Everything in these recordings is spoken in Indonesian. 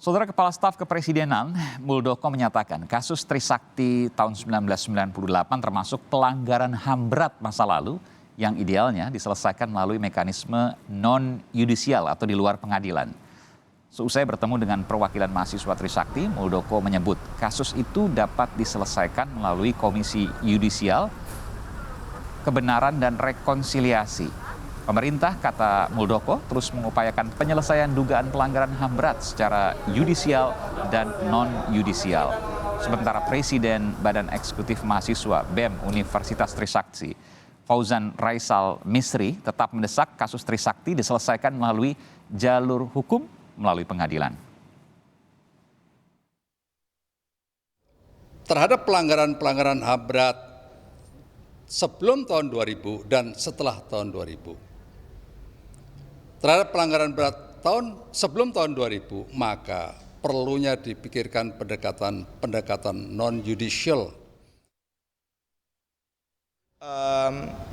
Saudara Kepala Staf Kepresidenan Muldoko menyatakan kasus Trisakti tahun 1998 termasuk pelanggaran HAM berat masa lalu yang idealnya diselesaikan melalui mekanisme non-yudisial atau di luar pengadilan. Seusai bertemu dengan perwakilan mahasiswa Trisakti, Muldoko menyebut kasus itu dapat diselesaikan melalui Komisi Yudisial, Kebenaran dan Rekonsiliasi. Pemerintah, kata Muldoko, terus mengupayakan penyelesaian dugaan pelanggaran HAM berat secara yudisial dan non-yudisial. Sementara Presiden Badan Eksekutif Mahasiswa BEM Universitas Trisakti, Fauzan Raisal Misri, tetap mendesak kasus Trisakti diselesaikan melalui jalur hukum melalui pengadilan. Terhadap pelanggaran-pelanggaran HAM berat sebelum tahun 2000 dan setelah tahun 2000. Terhadap pelanggaran berat sebelum tahun 2000, maka perlunya dipikirkan pendekatan non-judicial.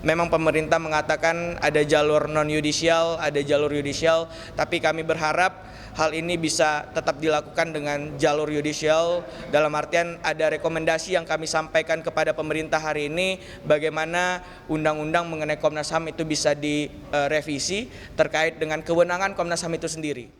Memang pemerintah mengatakan ada jalur non-yudisial, ada jalur yudisial, tapi kami berharap hal ini bisa tetap dilakukan dengan jalur yudisial. Dalam artian ada rekomendasi yang kami sampaikan kepada pemerintah hari ini, bagaimana undang-undang mengenai Komnas HAM itu bisa direvisi terkait dengan kewenangan Komnas HAM itu sendiri.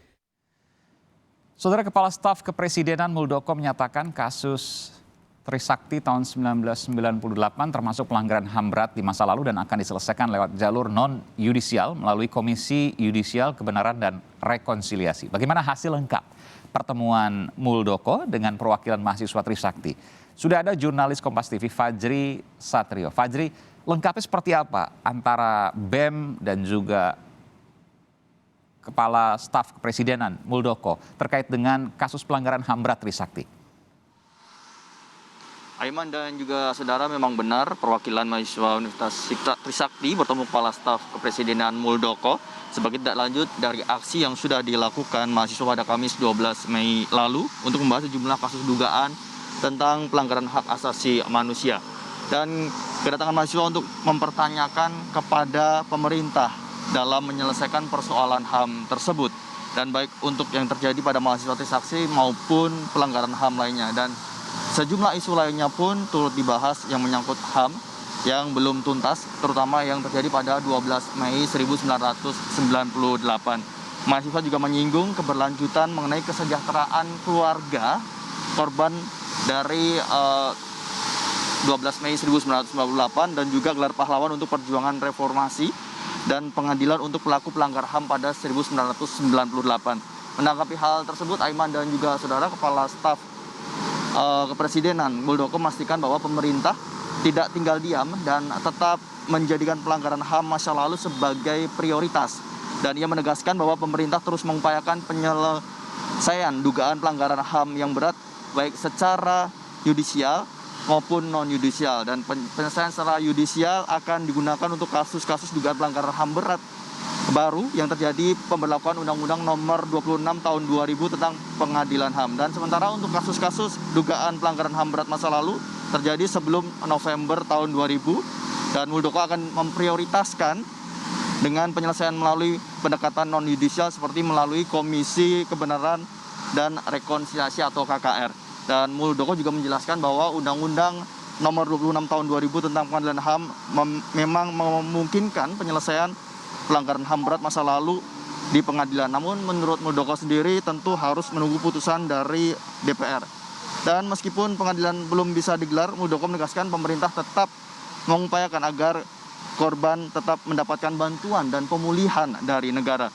Saudara Kepala Staf Kepresidenan Muldoko menyatakan kasus Trisakti tahun 1998 termasuk pelanggaran HAM berat di masa lalu dan akan diselesaikan lewat jalur non-yudisial melalui Komisi Yudisial, Kebenaran dan Rekonsiliasi. Bagaimana hasil lengkap pertemuan Muldoko dengan perwakilan mahasiswa Trisakti? Sudah ada jurnalis Kompas TV Fajri Satrio. Fajri, lengkapnya seperti apa antara BEM dan juga Kepala Staf Kepresidenan Muldoko terkait dengan kasus pelanggaran HAM berat Trisakti? Aiman dan juga saudara, memang benar perwakilan mahasiswa Universitas Trisakti bertemu Kepala Staf Kepresidenan Muldoko sebagai tindak lanjut dari aksi yang sudah dilakukan mahasiswa pada Kamis 12 Mei lalu untuk membahas sejumlah kasus dugaan tentang pelanggaran hak asasi manusia. Dan kedatangan mahasiswa untuk mempertanyakan kepada pemerintah dalam menyelesaikan persoalan HAM tersebut. Dan baik untuk yang terjadi pada mahasiswa Trisakti maupun pelanggaran HAM lainnya. Dan sejumlah isu lainnya pun turut dibahas yang menyangkut HAM yang belum tuntas, terutama yang terjadi pada 12 Mei 1998. Mahasiswa juga menyinggung keberlanjutan mengenai kesejahteraan keluarga korban dari 12 Mei 1998 dan juga gelar pahlawan untuk perjuangan reformasi dan pengadilan untuk pelaku pelanggar HAM pada 1998. Menanggapi hal tersebut, Aiman dan juga saudara, Kepala Staf Kepresidenan Muldoko memastikan bahwa pemerintah tidak tinggal diam dan tetap menjadikan pelanggaran HAM masa lalu sebagai prioritas. Dan ia menegaskan bahwa pemerintah terus mengupayakan penyelesaian dugaan pelanggaran HAM yang berat baik secara yudisial maupun non-yudisial. Dan penyelesaian secara yudisial akan digunakan untuk kasus-kasus dugaan pelanggaran HAM berat baru yang terjadi pemberlakuan Undang-Undang Nomor 26 Tahun 2000 tentang Pengadilan HAM. Dan sementara untuk kasus-kasus dugaan pelanggaran HAM berat masa lalu terjadi sebelum November tahun 2000, dan Muldoko akan memprioritaskan dengan penyelesaian melalui pendekatan non-yudisial seperti melalui Komisi Kebenaran dan Rekonsiliasi atau KKR. Dan Muldoko juga menjelaskan bahwa Undang-Undang Nomor 26 Tahun 2000 tentang Pengadilan HAM memang memungkinkan penyelesaian pelanggaran HAM berat masa lalu di pengadilan. Namun menurut Muldoko sendiri tentu harus menunggu putusan dari DPR. Dan meskipun pengadilan belum bisa digelar, Muldoko menegaskan pemerintah tetap mengupayakan agar korban tetap mendapatkan bantuan dan pemulihan dari negara.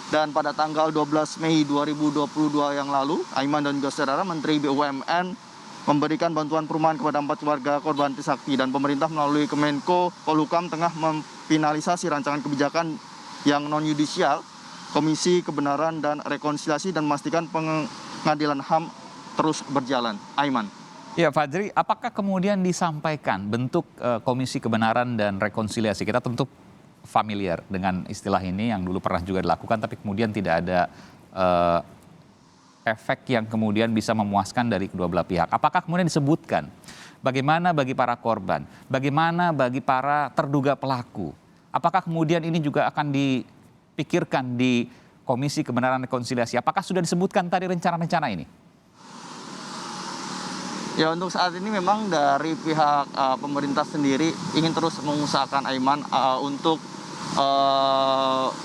Dan pada tanggal 12 Mei 2022 yang lalu, Aiman dan juga saudara, Menteri BUMN memberikan bantuan perumahan kepada 4 keluarga korban Trisakti, dan pemerintah melalui Kemenko Polhukam tengah memfinalisasi rancangan kebijakan yang non-yudisial, Komisi Kebenaran dan Rekonsiliasi, dan memastikan pengadilan HAM terus berjalan. Aiman. Ya, Fajri, apakah kemudian disampaikan bentuk Komisi Kebenaran dan Rekonsiliasi? Kita tentu familiar dengan istilah ini yang dulu pernah juga dilakukan, tapi kemudian tidak ada efek yang kemudian bisa memuaskan dari kedua belah pihak. Apakah kemudian disebutkan bagaimana bagi para korban, bagaimana bagi para terduga pelaku? Apakah kemudian ini juga akan dipikirkan di Komisi Kebenaran dan Rekonsiliasi. Apakah sudah disebutkan tadi rencana-rencana ini? Ya, untuk saat ini memang dari pihak pemerintah sendiri ingin terus mengusahakan Aiman untuk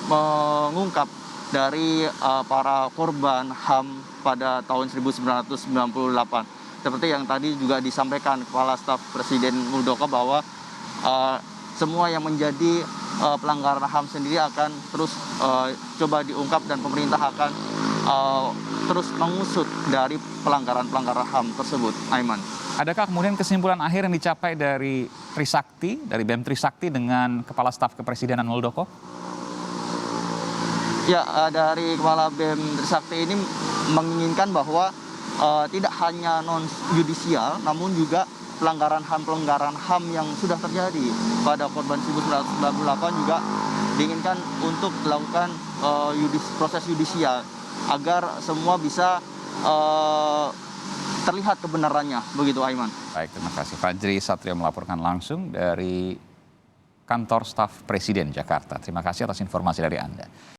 mengungkap dari para korban HAM pada tahun 1998. Seperti yang tadi juga disampaikan Kepala Staf Presiden Muldoko bahwa semua yang menjadi pelanggaran HAM sendiri akan terus coba diungkap dan pemerintah akan terus mengusut dari pelanggaran-pelanggaran HAM tersebut, Aiman. Adakah kemudian kesimpulan akhir yang dicapai dari Trisakti, dari BEM Trisakti dengan Kepala Staf Kepresidenan Muldoko? Ya, dari Kepala BEM Trisakti ini menginginkan bahwa tidak hanya non-yudisial, namun juga pelanggaran HAM yang sudah terjadi pada korban 1998 juga diinginkan untuk dilakukan proses yudisial agar semua bisa terlihat kebenarannya, begitu Aiman. Baik, terima kasih. Fajri Satrio melaporkan langsung dari Kantor Staf Presiden Jakarta. Terima kasih atas informasi dari Anda.